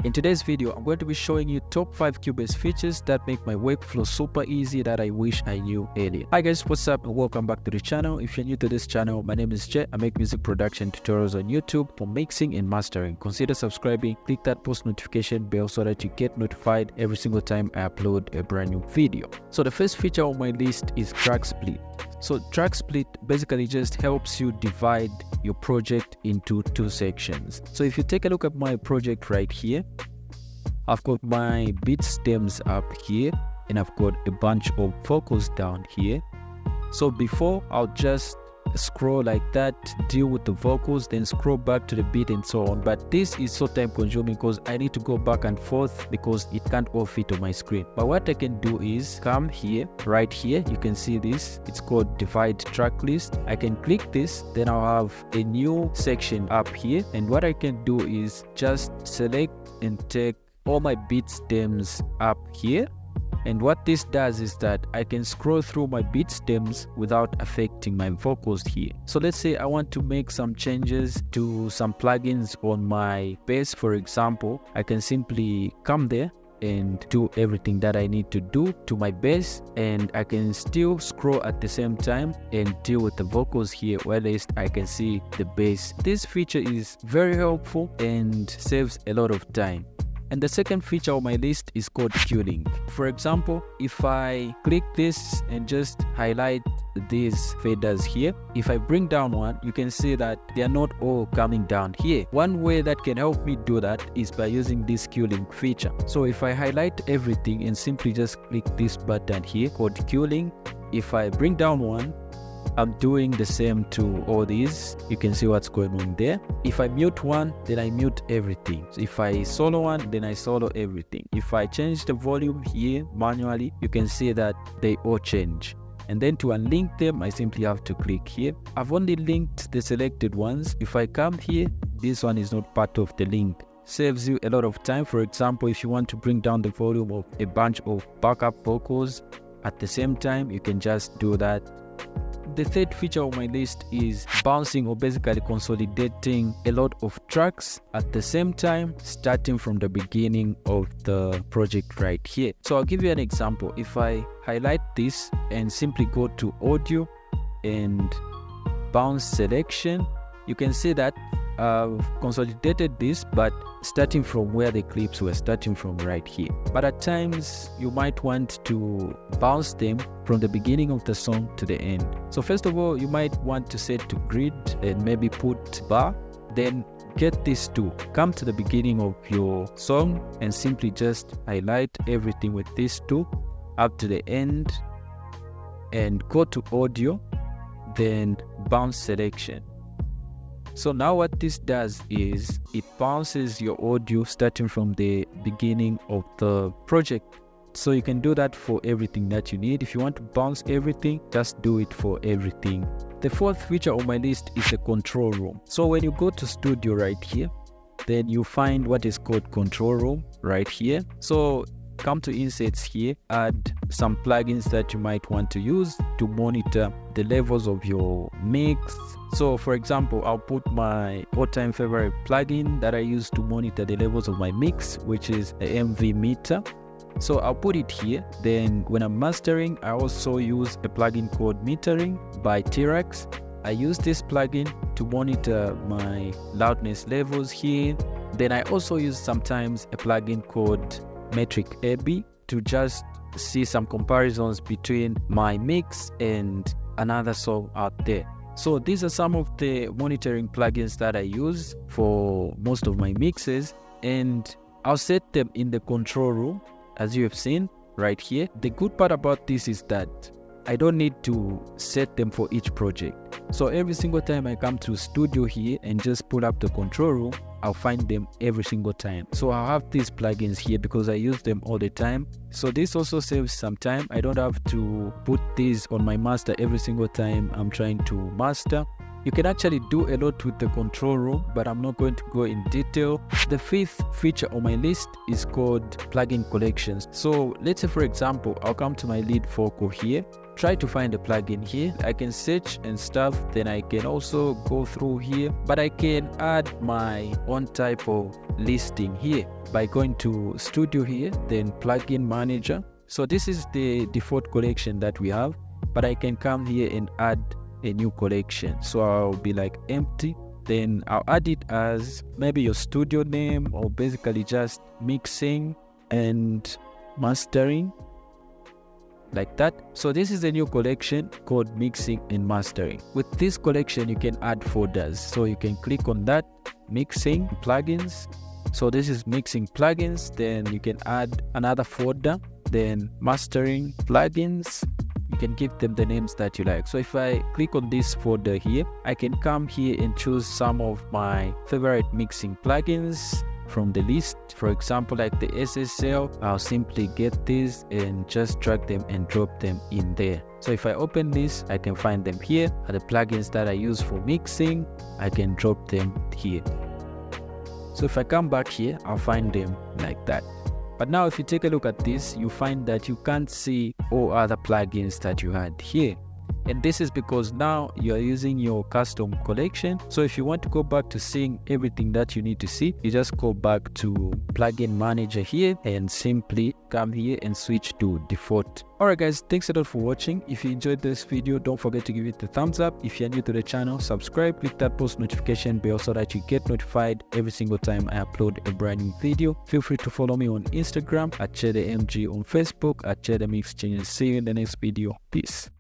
In today's video, I'm going to be showing you top 5 Cubase features that make my workflow super easy that I wish I knew earlier. Hi guys, what's up and welcome back to the channel. If you're new to this channel, my name is Jay. I make music production tutorials on YouTube for mixing and mastering. Consider subscribing, click that post notification bell so that you get notified every single time I upload a brand new video. So the first feature on my list is track split. So track split basically just helps you divide your project into 2 sections. So if you take a look at my project right here, I've got my beat stems up here and I've got a bunch of vocals down here. So before, I'll just scroll like that, deal with the vocals, then scroll back to the beat and so on. But this is so time consuming because I need to go back and forth because it can't all fit on my screen. But what I can do is come here, right here, you can see this, it's called divide track list. I can click this, then I'll have a new section up here, and what I can do is just select and take all my beat stems up here. And what this does is that I can scroll through my beat stems without affecting my vocals here. So let's say I want to make some changes to some plugins on my bass, for example. I can simply come there and do everything that I need to do to my bass, and I can still scroll at the same time and deal with the vocals here, or at least I can see the bass. This feature is very helpful and saves a lot of time. And the second feature on my list is called queuing. For example, if I click this and just highlight these faders here, if I bring down one, you can see that they are not all coming down here. One way that can help me do that is by using this queuing feature. So if I highlight everything and simply just click this button here called queuing, if I bring down one, I'm doing the same to all these. You can see what's going on there. If I mute one, then I mute everything. So if I solo one, then I solo everything. If I change the volume here manually, you can see that they all change. And then to unlink them, I simply have to click here. I've only linked the selected ones. If I come here, this one is not part of the link. Saves you a lot of time. For example, if you want to bring down the volume of a bunch of backup vocals at the same time, you can just do that. The third feature on my list is bouncing, or basically consolidating a lot of tracks at the same time, starting from the beginning of the project right here. So I'll give you an example. If I highlight this and simply go to audio and bounce selection, you can see that I've consolidated this, but starting from where the clips were starting from right here. But at times you might want to bounce them from the beginning of the song to the end. So first of all, you might want to set to grid and maybe put bar. Then get these two, come to the beginning of your song and simply just highlight everything with these two up to the end, and go to audio, then bounce selection. So now what this does is it bounces your audio starting from the beginning of the project. So you can do that for everything that you need. If you want to bounce everything, just do it for everything. The fourth feature on my list is the control room. So when you go to studio right here, then you find what is called control room right here. So come to insets here, add some plugins that you might want to use to monitor the levels of your mix. So for example, I'll put my all-time favorite plugin that I use to monitor the levels of my mix, which is the MV meter. So I'll put it here. Then when I'm mastering, I also use a plugin called Metering by T-Rex. I use this plugin to monitor my loudness levels here. Then I also use sometimes a plugin called Metric AB to just see some comparisons between my mix and another song out there. So these are some of the monitoring plugins that I use for most of my mixes, and I'll set them in the control room as you have seen right here. The good part about this is that I don't need to set them for each project. So every single time I come to studio here and just pull up the control room, I'll find them every single time. So I'll have these plugins here because I use them all the time. So this also saves some time. I don't have to put these on my master every single time I'm trying to master. You can actually do a lot with the control room, but I'm not going to go in detail. The fifth feature on my list is called plugin collections. So let's say, for example, I'll come to my lead vocal here, try to find a plugin here. I can search and stuff, then I can also go through here, but I can add my own type of listing here by going to Studio here, then Plugin Manager. So this is the default collection that we have, but I can come here and add a new collection. So I'll be like empty, then I'll add it as maybe your studio name, or basically just mixing and mastering, like that. So this is a new collection called mixing and mastering. With this collection you can add folders, so you can click on that, mixing plugins. So this is mixing plugins, then you can add another folder, then mastering plugins. You can give them the names that you like. So if I click on this folder here, I can come here and choose some of my favorite mixing plugins from the list. For example, like the SSL, I'll simply get these and just drag them and drop them in there. So if I open this, I can find them here. And the plugins that I use for mixing, I can drop them here. So if I come back here, I'll find them like that. But now if you take a look at this, you find that you can't see all other plugins that you had here. And this is because now you're using your custom collection. So if you want to go back to seeing everything that you need to see, you just go back to Plugin Manager here and simply come here and switch to default. Alright guys, thanks a lot for watching. If you enjoyed this video, don't forget to give it a thumbs up. If you're new to the channel, subscribe, click that post notification bell so that you get notified every single time I upload a brand new video. Feel free to follow me on Instagram at TheMg, on Facebook at TheMg. See you in the next video. Peace.